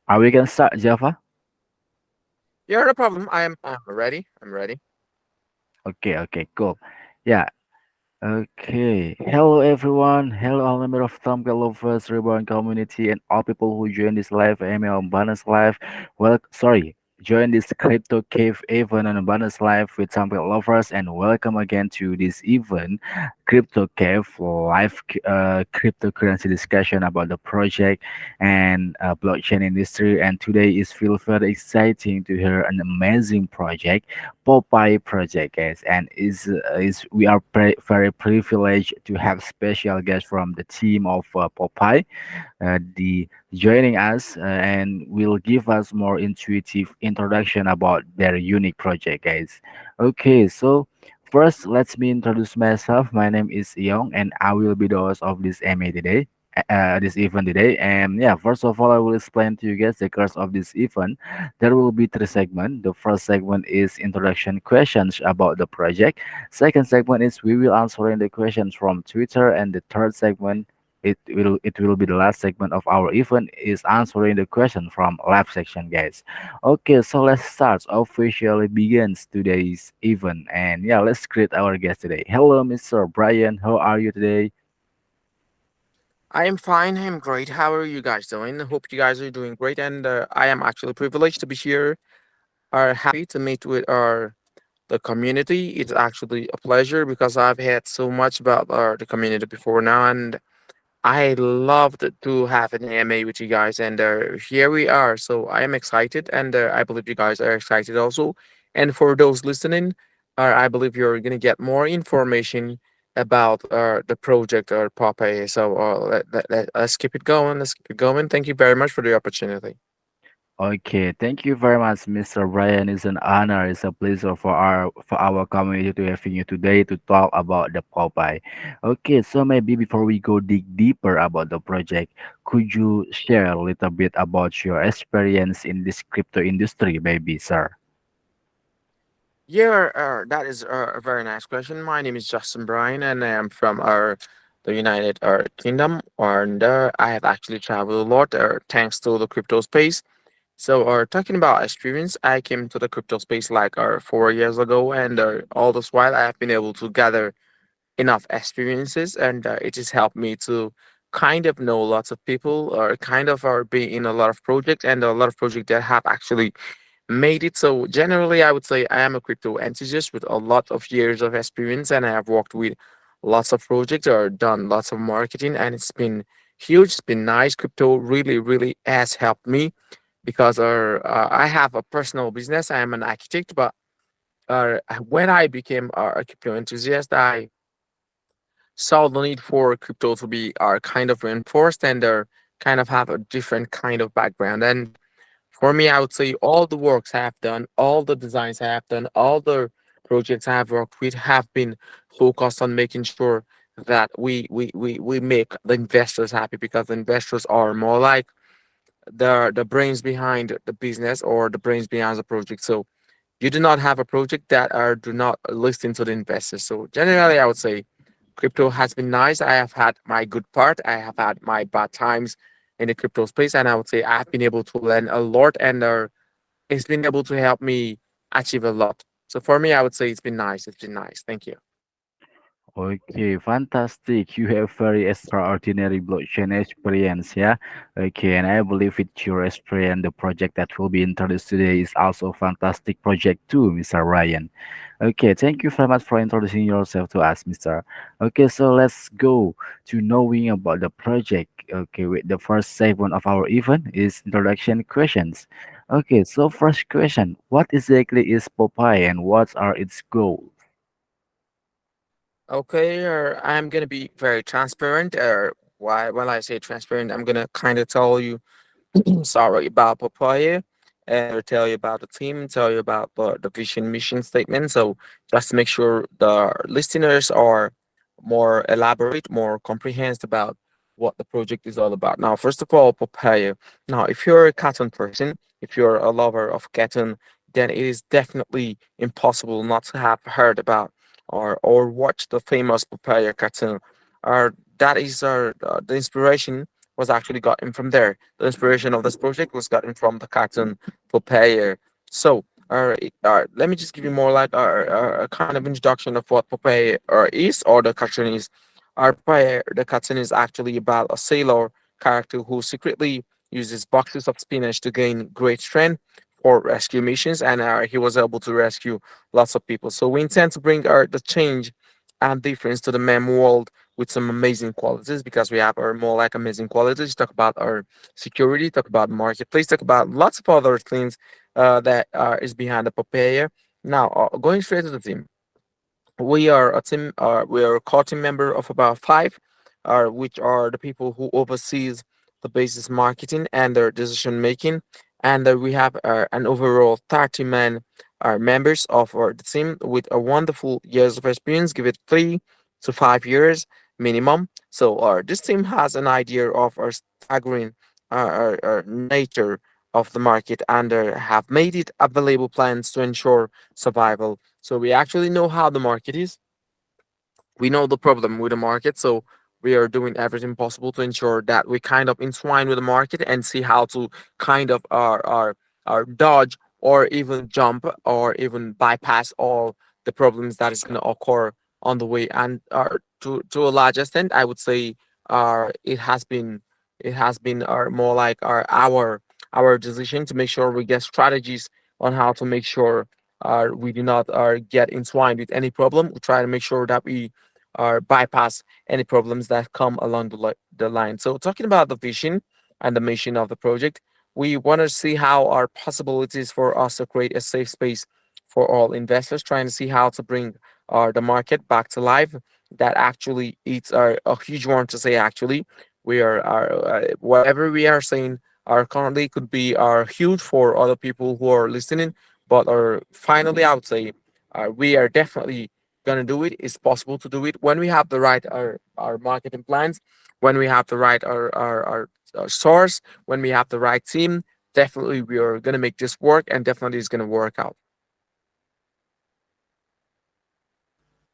Are we gonna start, Java? Yeah, no problem. I'm ready. I'm ready. Okay, okay, cool. Yeah, okay. Hello, everyone. Hello, all members of Thumbcat Lovers Reborn community and all people who join this live ML Bonus Live. Well, sorry, join this crypto cave event on Bonus Live with Thumbcat Lovers, and welcome again to this event, Crypto Cave live cryptocurrency discussion about the project and blockchain industry. And today is feel very exciting to hear an amazing project Popeye project, guys, and is we are very privileged to have special guests from the team of Popeye, the joining us, and will give us more intuitive introduction about their unique project, guys. Okay, so first, let me introduce myself. My name is Young, and I will be the host of this MA today. This event today, and yeah, first of all I will explain to you guys the course of this event. There will be three segments. The first segment is introduction questions about the project. Second segment is we will answering the questions from Twitter, and the third segment it will be the last segment of our event is answering the question from live section, guys. Okay, so let's start officially begins today's event, and yeah, let's greet our guest today. Hello, Mr. Brian. How are you today? I am fine. I'm great. How are you guys doing? Hope you guys are doing great. And I am actually privileged to be here. Are happy to meet with our the community. It's actually a pleasure because I've had so much about the community before now, and I loved to have an AMA with you guys, and here we are. So I am excited, and I believe you guys are excited also. And for those listening, I believe you're gonna get more information about the project or Popeye. So let's keep it going. Let's keep it going. Thank you very much for the opportunity. Okay, thank you very much, Mr. Brian. It's an honor. It's a pleasure for our community to having you today to talk about the Popeye. Okay, so maybe before we go dig deeper about the project, could you share a little bit about your experience in this crypto industry, maybe, sir? Yeah, that is a very nice question. My name is Justin Bryan, and I am from the United Kingdom. And I have actually traveled a lot thanks to the crypto space. So, talking about experience, I came to the crypto space like 4 years ago, and all this while I have been able to gather enough experiences, and it has helped me to kind of know lots of people, or kind of be in a lot of projects, and a lot of projects that have actually made it. So generally, I would say I am a crypto enthusiast with a lot of years of experience, and I have worked with lots of projects or done lots of marketing, and it's been huge. It's been nice. Crypto really, really has helped me because I have a personal business. I am an architect, but when I became a crypto enthusiast, I saw the need for crypto to be kind of reinforced and kind of have a different kind of background. And for me, I would say all the works I have done, all the designs I have done, all the projects I have worked with have been focused on making sure that we make the investors happy, because the investors are more like the brains behind the business or the brains behind the project. So you do not have a project that are do not listen to the investors. So generally, I would say crypto has been nice. I have had my good part. I have had my bad times in the crypto space, and I would say I have been able to learn a lot, and it's been able to help me achieve a lot. So for me, I would say it's been nice. It's been nice. Thank you. Okay, fantastic. You have very extraordinary blockchain experience, yeah? Okay, and I believe with your experience, the project that will be introduced today is also a fantastic project too, Mr. Ryan. Okay, thank you very much for introducing yourself to us, Mr. Okay, so let's go to knowing about the project. Okay, with the first segment of our event is introduction questions. Okay, so first question, what exactly is Popeye and what are its goals? Okay, I'm gonna be very transparent. Why when I say transparent, I'm gonna kind of tell you sorry about Papaya, and I'll tell you about the team, tell you about the vision mission statement. So just to make sure the listeners are more elaborate, more comprehensive about what the project is all about. Now, first of all, Papaya. Now, if you're a cartoon person, if you're a lover of cartoon, then it is definitely impossible not to have heard about or watch the famous Papaya cartoon. That is the inspiration was actually gotten from there. The inspiration of this project was gotten from the cartoon Popeye. So, let me just give you more like a kind of introduction of what Popeye is, or the cartoon is. Our Popeye, the cartoon, is actually about a sailor character who secretly uses boxes of spinach to gain great strength for rescue missions, and he was able to rescue lots of people. So we intend to bring the change and difference to the meme world with some amazing qualities, because we have our more like amazing qualities. Talk about our security, talk about marketplace, talk about lots of other things that is behind the Popeye. Now, going straight to the theme, we are a team. We are a core team member of about five, which are the people who oversees the basis marketing and their decision making. And we have an overall 30 man members of our the team with a wonderful years of experience. Give it 3 to 5 years minimum. So this team has an idea of our staggering our nature of the market, and have made it available plans to ensure survival. So we actually know how the market is. We know the problem with the market, so we are doing everything possible to ensure that we kind of entwine with the market and see how to kind of our dodge, or even jump, or even bypass all the problems that is going to occur on the way. And to a large extent, I would say it has been more like our decision to make sure we get strategies on how to make sure we do not get entwined with any problem. We try to make sure that we bypass any problems that come along the line. So, talking about the vision and the mission of the project, we want to see how our possibilities for us to create a safe space for all investors, trying to see how to bring the market back to life. That actually it's a huge one to say. Actually, we are whatever we are saying are currently could be are huge for other people who are listening, but finally, I would say we are definitely gonna do it. It's possible to do it when we have the right our marketing plans, when we have the right our source, when we have the right team. Definitely, we are gonna make this work, and definitely, it's gonna work out.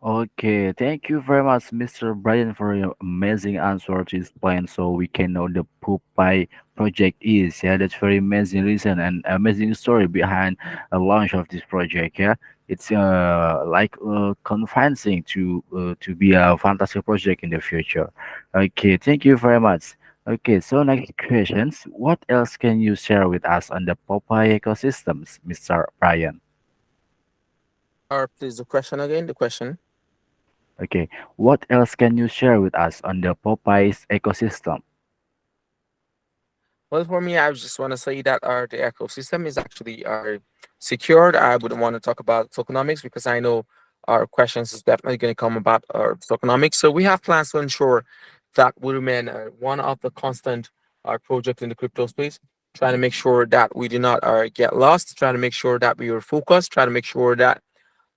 Okay, thank you very much, Mr. Brian, for your amazing answer to this plan so we can know the Popeye project is. Yeah, that's very amazing reason and amazing story behind a launch of this project. Yeah, it's like convincing to be a fantastic project in the future. Okay, thank you very much. Okay, so next questions. What else can you share with us on the Popeye ecosystems, Mr. Brian? Or please, the question again. The question. Okay, what else can you share with us on the Popeye's ecosystem? Well, for me, I just want to say that the ecosystem is actually secured. I wouldn't want to talk about tokenomics because I know our questions is definitely going to come about our tokenomics. So we have plans to ensure that we remain one of the constant project in the crypto space, trying to make sure that we do not get lost, trying to make sure that we are focused, trying to make sure that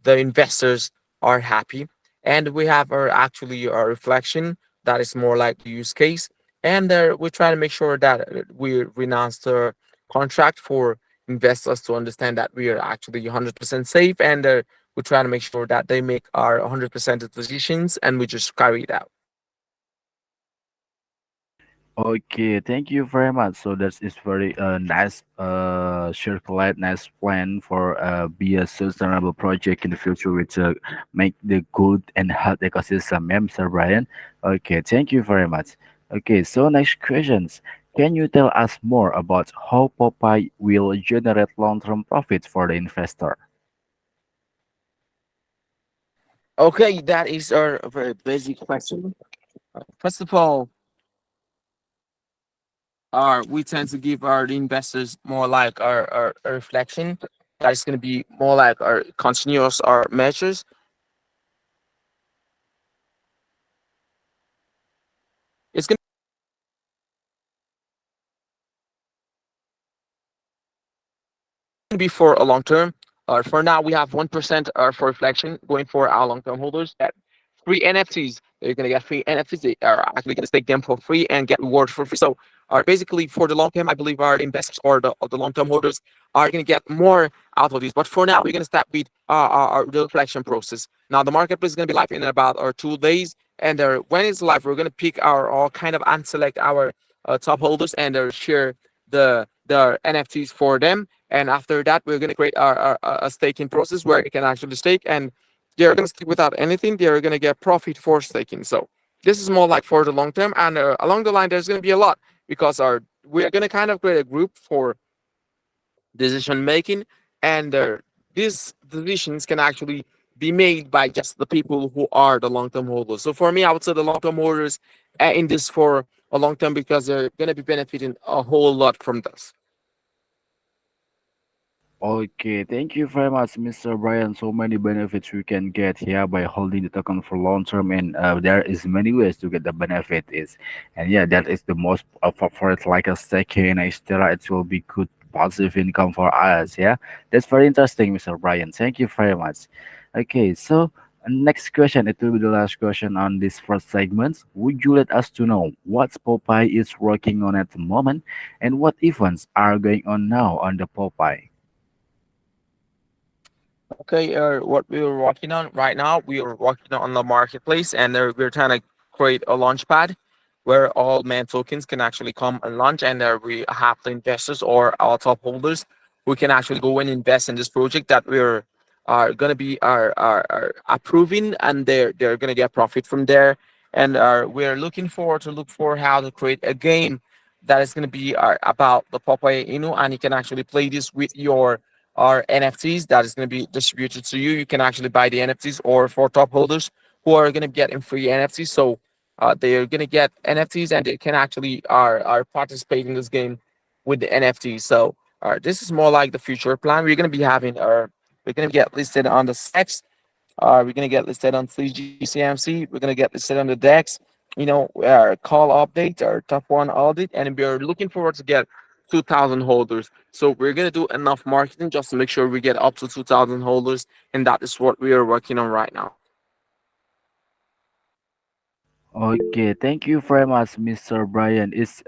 the investors are happy. And we have our actually our reflection that is more like the use case. And we try to make sure that we renounce the contract for investors to understand that we are actually 100% safe. And we try to make sure that they make our 100% of decisions, and we just carry it out. Okay, thank you very much. So that is very nice circulate nice plan for be a sustainable project in the future which make the good and health ecosystem. Yeah, Mr. Brian. Okay, thank you very much. Okay, so next questions. Can you tell us more about how Popeye will generate long-term profits for the investor? Okay, that is our very basic question. First of all, we tend to give our investors more like our reflection. That is going to be more like our continuous our measures. It's going to be for a long term. For now, we have 1% for reflection going for our long term holders. At free NFTs, they're going to get free NFTs. They are actually going to stake them for free and get rewards for free. So, basically, for the long term, I believe our investors or the long term holders are going to get more out of these. But for now, we're going to start with the reflection process. Now, the marketplace is going to be live in about 2 days. And when it's live, we're going to pick our or kind of and select our top holders and share the NFTs for them. And after that, we're gonna create a staking process where you can actually stake, and they're gonna stake without anything. They're gonna get profit for staking. So this is more like for the long term, and along the line, there's gonna be a lot because our we're gonna kind of create a group for decision making, and these decisions can actually be made by just the people who are the long term holders. So for me, I would say the long term holders in this for a long term because they're going to be benefiting a whole lot from this. Okay, thank you very much, Mr. Brian. So many benefits we can get here by holding the token for long term, and there is many ways to get the benefit. Is and yeah, that is the most for it like a staking, etc. It will be good passive income for us. Yeah, that's very interesting, Mr. Brian. Thank you very much. Okay, so next question. It will be the last question on this first segment. Would you let us to know what Popeye is working on at the moment, and what events are going on now on the Popeye? Okay, what we are working on right now, we are working on the marketplace, and we're trying to create a launch pad where all man tokens can actually come and launch, and we have the investors or our top holders who can actually go and invest in this project that we're are gonna be are approving, and they're gonna get profit from there. And we're looking forward to look for how to create a game that is gonna be about the Popeye Inu, and you can actually play this with your are NFTs that is going to be distributed to you. You can actually buy the NFTs, or for top holders who are going to get in free NFTs. So they are going to get NFTs, and they can actually are participate in this game with the NFTs. So this is more like the future plan. We're going to be having our we're going to get listed on the SEX, we're gonna get listed on 3GCMC. We're gonna get listed on the DEX. You know, our call update, our top one audit, and we're looking forward to get 2,000 holders. So we're gonna do enough marketing just to make sure we get up to 2,000 holders, and that is what we are working on right now. Okay, thank you very much, Mr. Brian. It's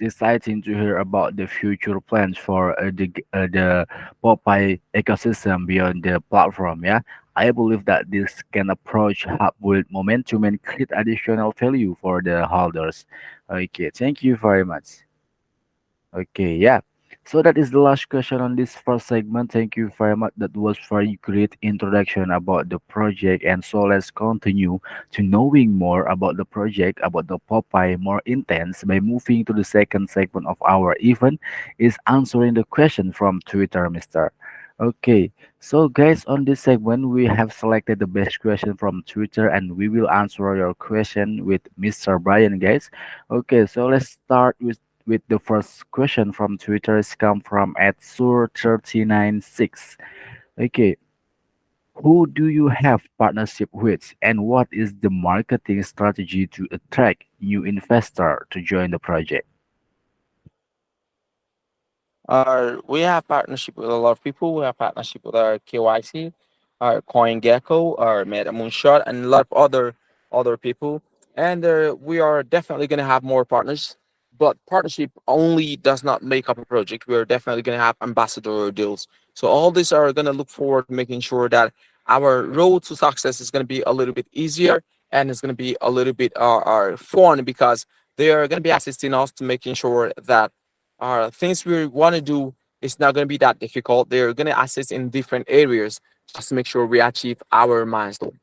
exciting to hear about the future plans for the Popeye ecosystem beyond the platform. Yeah, I believe that this can approach hub with momentum and create additional value for the holders. Okay, thank you very much. Okay, yeah. So that is the last question on this first segment. Thank you very much. That was very great introduction about the project. And so let's continue to knowing more about the project, about the Popeye more intense by moving to the second segment of our event is answering the question from Twitter, Mister. Okay, so guys, on this segment, we have selected the best question from Twitter and we will answer your question with Mr. Brian, guys. Okay, so let's start with the first question from Twitter is come from at sur396. Okay, who do you have partnership with and what is the marketing strategy to attract new investor to join the project? We have partnership with a lot of people. We have partnership with our KYC, our CoinGecko, our Meta Moonshot, and a lot of other people. And we are definitely going to have more partners. But partnership only does not make up a project. We are definitely going to have ambassador deals. So all these are going to look forward to making sure that our road to success is going to be a little bit easier, and it's going to be a little bit fun because they are going to be assisting us to making sure that things we want to do is not going to be that difficult. They're going to assist in different areas just to make sure we achieve our milestone.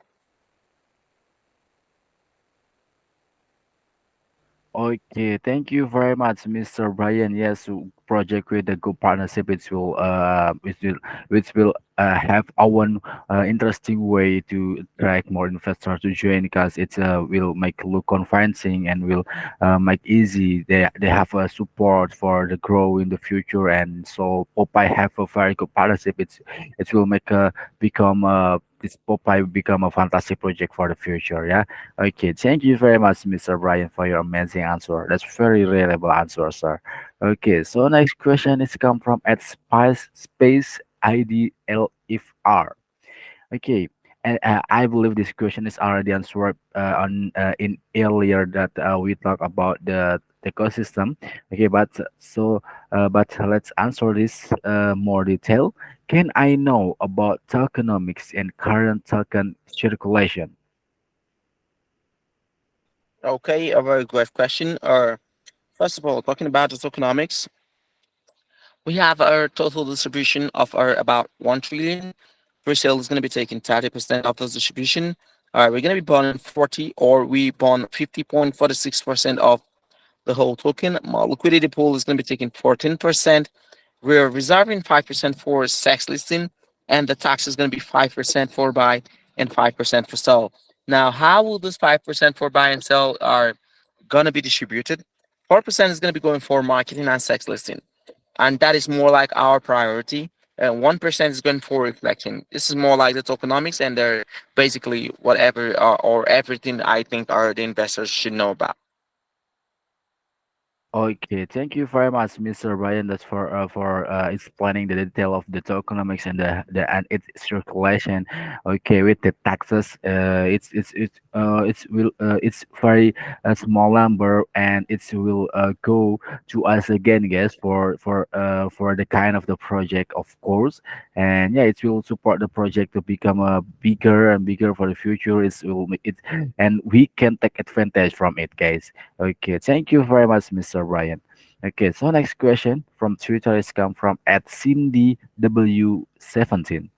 Okay, thank you very much, Mr. Brian. Yes, project with a good partnership, which will have our interesting way to attract more investors to join because it will make look convincing and will make easy. They have a support for the grow in the future, and so Popeye have a very good partnership. It will make become this Popeye become a fantastic project for the future. Yeah. Okay, thank you very much, Mr. Brian, for your amazing answer. That's very reliable answer, sir. Okay, so next question is come from at space IDLFR. Okay, and I believe this question is already answered on in earlier that we talked about the ecosystem. Okay, but let's answer this more detail. Can I know about tokenomics and current token circulation? Okay, a very good question. First of all, talking about the tokenomics, we have our total distribution of our about 1 trillion. Brazil is going to be taking 30% of this distribution. We're going to be bonding 40 or we bond 50.46% of the whole token. Liquidity pool is going to be taking 14%. We're reserving 5% for sex listing, and the tax is going to be 5% for buy and 5% for sell. Now, how will this 5% for buy and sell are going to be distributed? 4% is going to be going for marketing and sex listing, and that is more like our priority. And 1% is going for reflection. This is more like the tokenomics, and they're basically whatever or everything I think are the investors should know about. Okay, thank you very much, Mr. Ryan. That's for explaining the detail of the tokenomics and the and its circulation. Okay, with the taxes, it's very small number, and it will go to us again, guys, for the kind of the project, of course, and yeah, it will support the project to become bigger and bigger for the future. It, and we can take advantage from it, guys. Okay, thank you very much, Mr. Ryan. Okay, so next question from Twitter is come from at Cindy W17.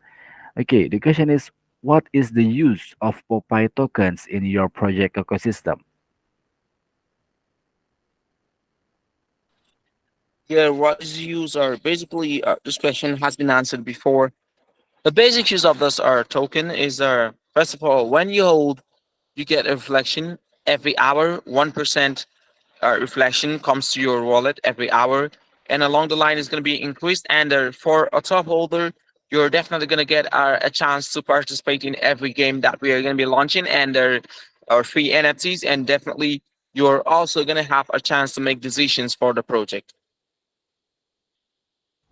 Okay, the question is, what is the use of Popeye tokens in your project ecosystem? Yeah, what is the use or basically this question has been answered before. The basic use of this token is first of all, when you hold, you get a reflection every hour. 1% reflection comes to your wallet every hour, and along the line is going to be increased. And for a top holder, you're definitely going to get a chance to participate in every game that we are going to be launching, and our free NFTs. And definitely, you're also going to have a chance to make decisions for the project.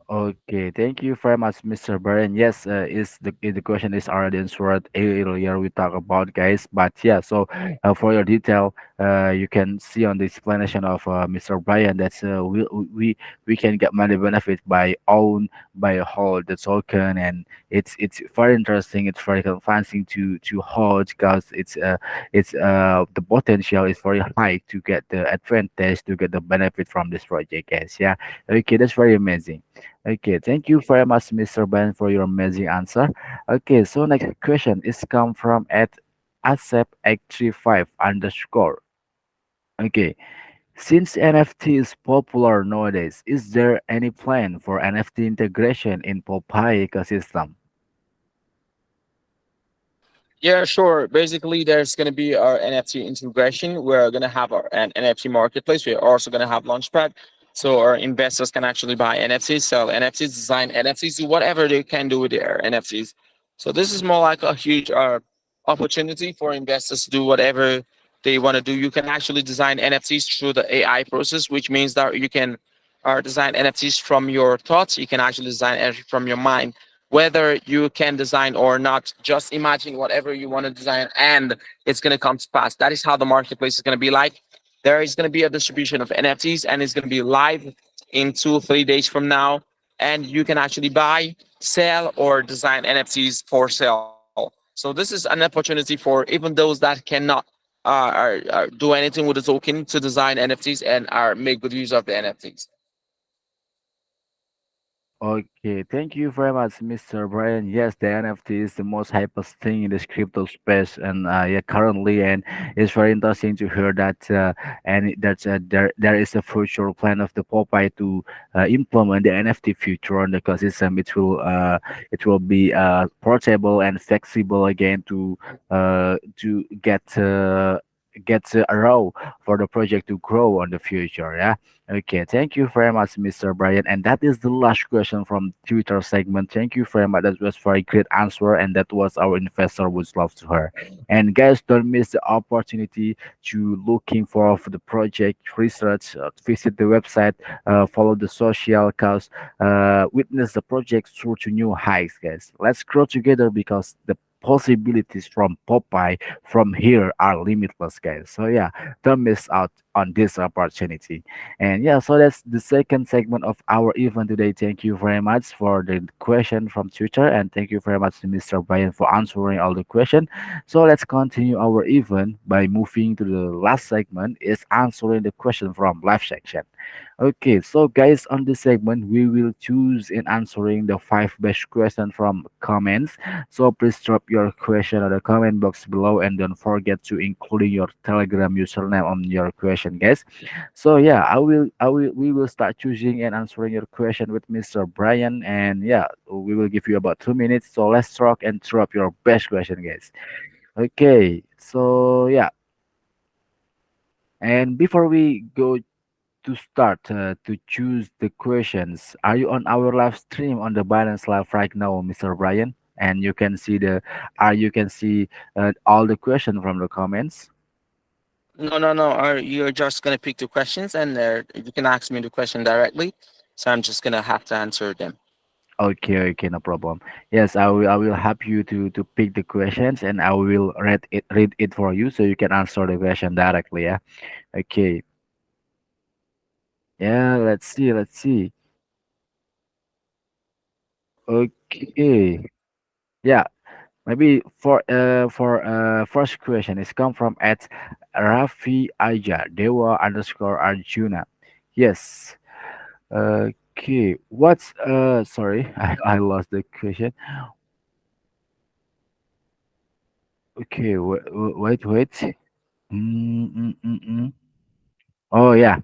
Okay, thank you very much, Mr. Brian. Yes, is the question is already answered earlier we talked about, guys. But yeah, so for your detail, you can see on the explanation of Mr. Brian that we can get money benefit by own by hold the token, and it's very interesting. It's very convincing to hold because it's the potential is very high to get the advantage to get the benefit from this project, guys. Yeah, okay, that's very amazing. Okay, thank you very much, Mr. Ben, for your amazing answer. Okay, so next question is come from at acep835 underscore. Okay, since NFT is popular nowadays, is there any plan for NFT integration in Popeye ecosystem? Yeah, sure. Basically, there's going to be our NFT integration. We're going to have an NFT marketplace. We're also going to have Launchpad. So our investors can actually buy NFTs, sell NFTs, design NFTs, do whatever they can do with their NFTs. So this is more like a huge opportunity for investors to do whatever they want to do. You can actually design NFTs through the AI process, which means that you can design NFTs from your thoughts. You can actually design anything from your mind, whether you can design or not. Just imagine whatever you want to design, and it's going to come to pass. That is how the marketplace is going to be like. There is going to be a distribution of NFTs, and it's going to be live in 2 or 3 days from now. And you can actually buy, sell, or design NFTs for sale. So this is an opportunity for even those that cannot do anything with the token to design NFTs and make good use of the NFTs. Okay, thank you very much, Mr. Brian. Yes, the NFT is the most hypest thing in this crypto space, and yeah, currently, and it's very interesting to hear that, and that's there is a future plan of the Popeye to implement the NFT future on the ecosystem. It will be portable and flexible again to get a row for the project to grow on the future. Yeah. Okay, thank you very much, Mr. Brian. And that is the last question from Twitter segment. Thank you very much. That was very great answer, and that was our investor would love to hear. And guys, don't miss the opportunity to looking for the project research, visit the website, follow the social cause, witness the project through to new heights, guys. Let's grow together because the possibilities from Popeye from here are limitless, guys. So yeah, don't miss out on this opportunity. And yeah, so that's the second segment of our event today. Thank you very much for the question from Twitter, and thank you very much to Mr. Brian for answering all the questions. So let's continue our event by moving to the last segment, is answering the question from live section. Okay, so guys, on this segment, we will choose in answering the five best questions from comments. So please drop your question on the comment box below, and don't forget to include your Telegram username on your question, guys. So yeah, we will start choosing and answering your question with Mr. Brian, and yeah, we will give you about 2 minutes. So let's talk and drop your best question, guys. Okay, so yeah, and before we go to start to choose the questions, are you on our live stream on the Binance Live right now, Mr. Brian? And you can see you can see all the questions from the comments. No, no, no. You're just gonna pick the questions, and you can ask me the question directly. So I'm just gonna have to answer them. Okay, okay, no problem. Yes, I will help you to pick the questions, and I will read it for you so you can answer the question directly. Yeah. Okay. Yeah. Let's see. Okay. Yeah. Maybe for first question is come from at Rafi Aja Dewa underscore Arjuna. Yes. Okay. What's sorry, I lost the question. Okay, wait. Mm. Oh yeah,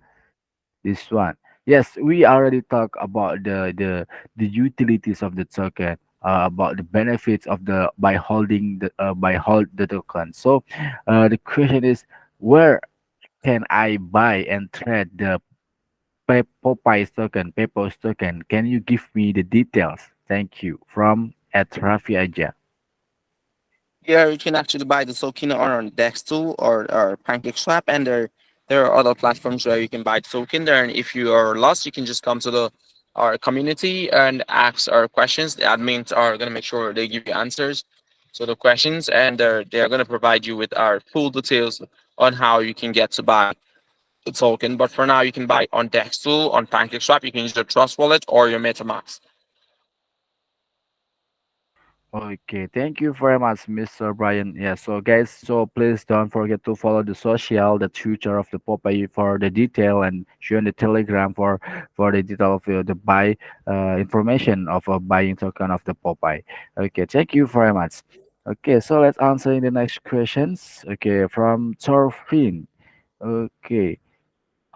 this one. Yes, we already talked about the utilities of the token, about the benefits of the by holding by hold the token. So, the question is, where can I buy and trade the Popeye's token, Pepos token? Can you give me the details? Thank you. From at Rafi Aja. Yeah, you can actually buy the token on Dex2 or PancakeSwap, and there are other platforms where you can buy the token there. And if you are lost, you can just come to the our community and ask our questions. The admins are gonna make sure they give you answers to the questions, and they're gonna provide you with our full details on how you can get to buy the token. But for now, you can buy on Dex2, on PancakeSwap. You can use your Trust Wallet or your MetaMask. Okay, thank you very much, Mr. Brian. Yeah, so guys, so please don't forget to follow the social, the Twitter of the Popeye for the detail, and join the Telegram for the detail of the buy information of a buying token of the Popeye. Okay, thank you very much. Okay, so let's answer the next questions. Okay, from Thorfinn. Okay.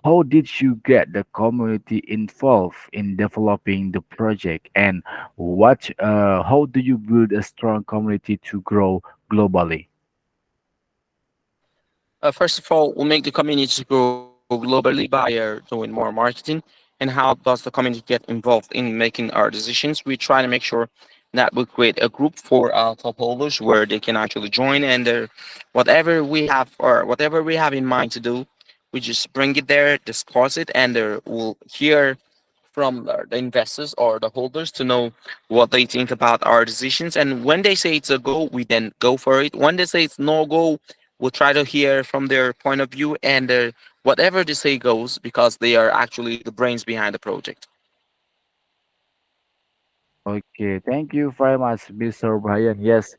How did you get the community involved in developing the project, and how do you build a strong community to grow globally? First of all, we'll make the community grow globally by doing more marketing. And how does the community get involved in making our decisions? We try to make sure that we create a group for our top holders where they can actually join, and whatever we have or whatever we have in mind to do, we just bring it there, discuss it, and we'll hear from the investors or the holders to know what they think about our decisions. And when they say it's a go, we then go for it. When they say it's no go, we'll try to hear from their point of view, and whatever they say goes, because they are actually the brains behind the project. Okay, thank you very much, Mr. Brian. Yes,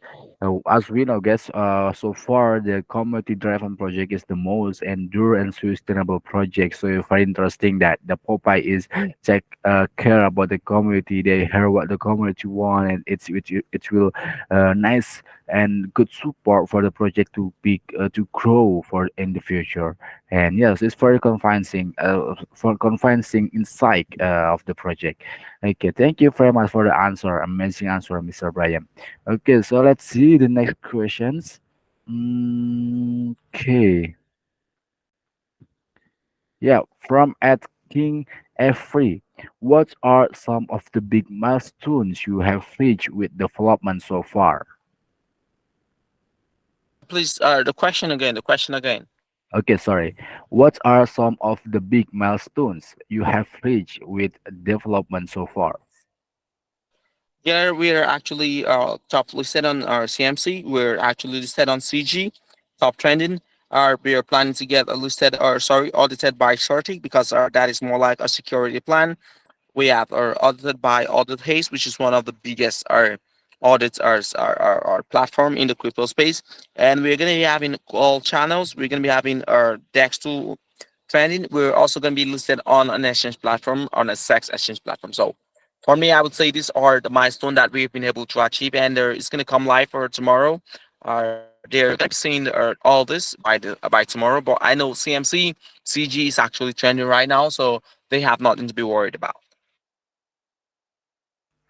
as we know, guys, so far the community-driven project is the most endure and sustainable project. So it's very interesting that the Popeye is take care about the community. They hear what the community want, and it will nice and good support for the project to be to grow for in the future. And yes, it's very convincing, for convincing insight of the project. Okay, thank you very much for the answer. Amazing answer, Mr. Brian. Okay, so let's see the next questions. Okay, yeah, from at King F3. What are some of the big milestones you have reached with development so far? Please, the question again. The question again. Okay, sorry. What are some of the big milestones you have reached with development so far? Yeah, we are actually top listed on our CMC. We're actually listed on CG, top trending. We are planning to get listed or sorry audited by Sorting because that is more like a security plan. We have our audited by Audit Haze, which is one of the biggest audits our platform in the crypto space. And we're gonna be having all channels. We're gonna be having our Dex tool trending. We're also gonna be listed on an exchange platform, on a sex exchange platform. So for me, I would say these are the milestone that we've been able to achieve, and it's gonna come live for tomorrow. They're gonna be seeing all this by tomorrow. But I know CMC CG is actually trending right now, so they have nothing to be worried about.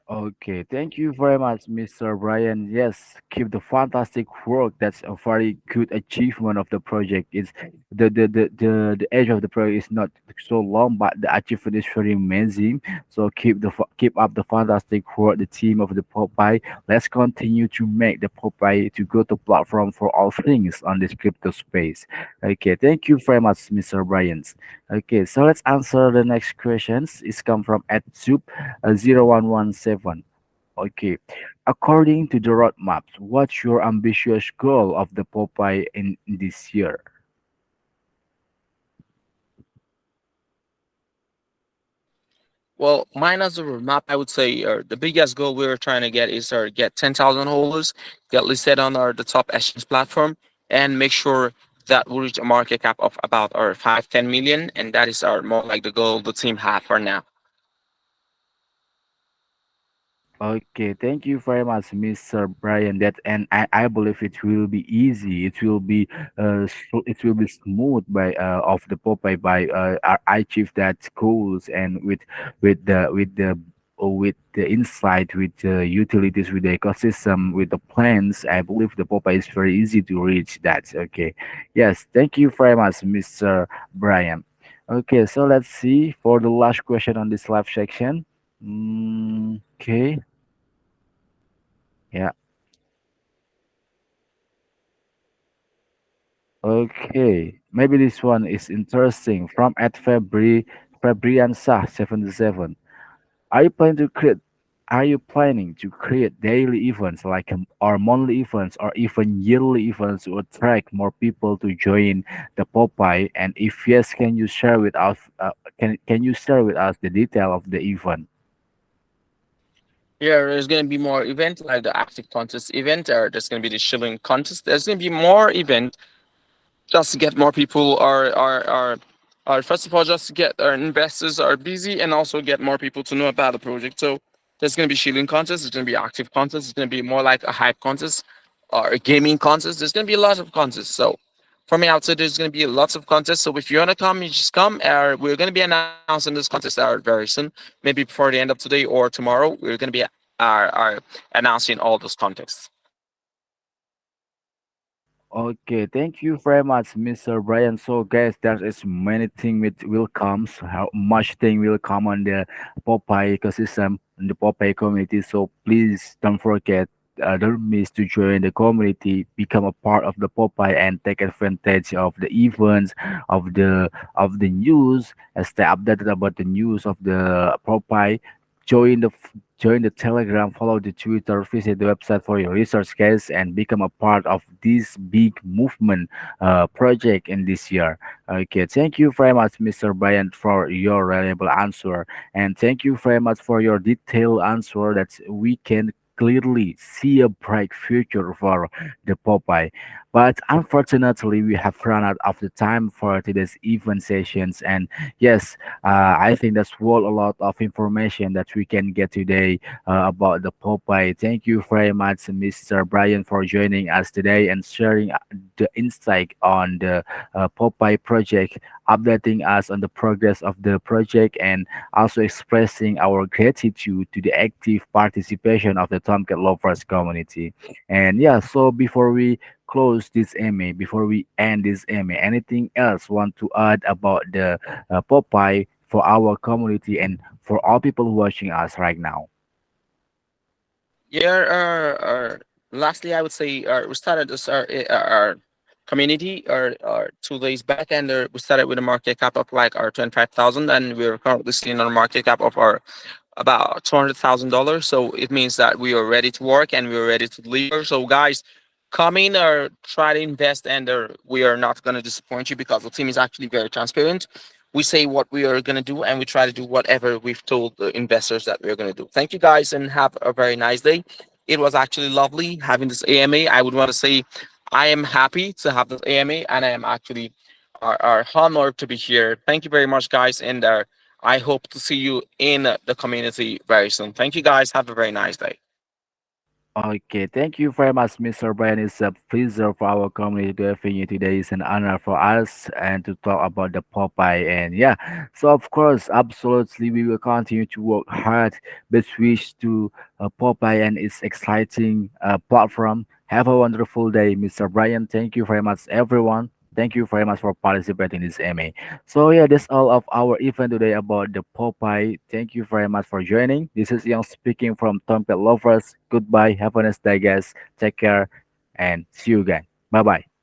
Okay, thank you very much, Mr. Brian. Yes, keep the fantastic work. That's a very good achievement of the project. It's the age of the project is not so long, but the achievement is very amazing. So keep up the fantastic work, the team of the Popeye. Let's continue to make the Popeye to go to platform for all things on this crypto space. Okay, thank you very much, Mr. Brian. Okay, so let's answer the next questions. It's come from @0117. Okay. According to the roadmaps, what's your ambitious goal of the Popeye in this year? Well, mine as a roadmap, I would say the biggest goal we're trying to get is get 10,000 holders, get listed on the top exchange platform, and make sure that we reach a market cap of about 5-10 million, and that is our more like the goal the team have for now. Okay, thank you very much, Mr. Brian. That and I believe it will be easy. It will be it will be smooth by of the Popeye by achieve that goals and with the insight, with the utilities, with the ecosystem, with the plans. I believe the Popeye is very easy to reach that. Okay, yes, thank you very much, Mr. Brian. Okay, so let's see for the last question on this live section. Okay. Yeah. Okay. Maybe this one is interesting. From at Fabriansa 77. Are you planning to create are you planning to create daily events like or monthly events or even yearly events to attract more people to join the Popeye? And if yes, can you share with us can you share with us the detail of the event? Yeah, there's gonna be more event like the active contest event, or there's gonna be the shilling contest. There's gonna be more event just to get more people are first of all just to get our investors are busy and also get more people to know about the project. So there's going to be shilling contests, there's going to be active contests, it's going to be more like a hype contest or a gaming contest. There's going to be a lot of contests. So for me, I would say there's going to be lots of contests. So if you want to come, you just come. We're going to be announcing this contest very soon, maybe before the end of today or tomorrow. We're going to be announcing all those contests. Okay, thank you very much, Mr. Brian. So, guys, there is many thing which will come. So how much thing will come on the Popeye ecosystem and the Popeye community. So please don't forget, don't miss to join the community, become a part of the Popeye, and take advantage of the events, of the news, and stay updated about the news of the Popeye. Join join the Telegram, follow the Twitter, visit the website for your research guys, and become a part of this big movement project in this year. Okay, thank you very much, Mr. Brian, for your reliable answer, and thank you very much for your detailed answer that we can clearly see a bright future for the Popeye. But unfortunately, we have run out of the time for today's event sessions, and yes, I think that's all a lot of information that we can get today about the Popeye. Thank you very much, Mr. Brian, for joining us today and sharing the insight on the Popeye project, updating us on the progress of the project, and also expressing our gratitude to the active participation of the Tomcat Lovers community. And yeah, so before we close this MA, before we end this MA, anything else want to add about the Popeye for our community and for all people watching us right now? Yeah, lastly, I would say we started this our community 2 days back, and we started with a market cap of like our 25,000, and we're currently seeing a market cap of our about $200,000. So it means that we are ready to work and we are ready to deliver. So guys, come in or try to invest, and we are not going to disappoint you because the team is actually very transparent. We say what we are going to do, and we try to do whatever we've told the investors that we're going to do. Thank you guys, and have a very nice day. It was actually lovely having this AMA. I would want to say I am happy to have this AMA, and I am actually are honored to be here. Thank you very much, guys, and I hope to see you in the community very soon. Thank you, guys. Have a very nice day. Okay, thank you very much, Mr. Brian. It's a pleasure for our community to have you today. It's an honor for us and to talk about the Popeye. And yeah, so of course, absolutely, we will continue to work hard, but switch to Popeye and its exciting platform. Have a wonderful day, Mr. Brian. Thank you very much, everyone. Thank you very much for participating in this MA. So yeah, that's all of our event today about the Popeye. Thank you very much for joining. This is Young speaking from Tom Pet Lovers. Goodbye. Have a nice day, guys. Take care and see you again. Bye bye.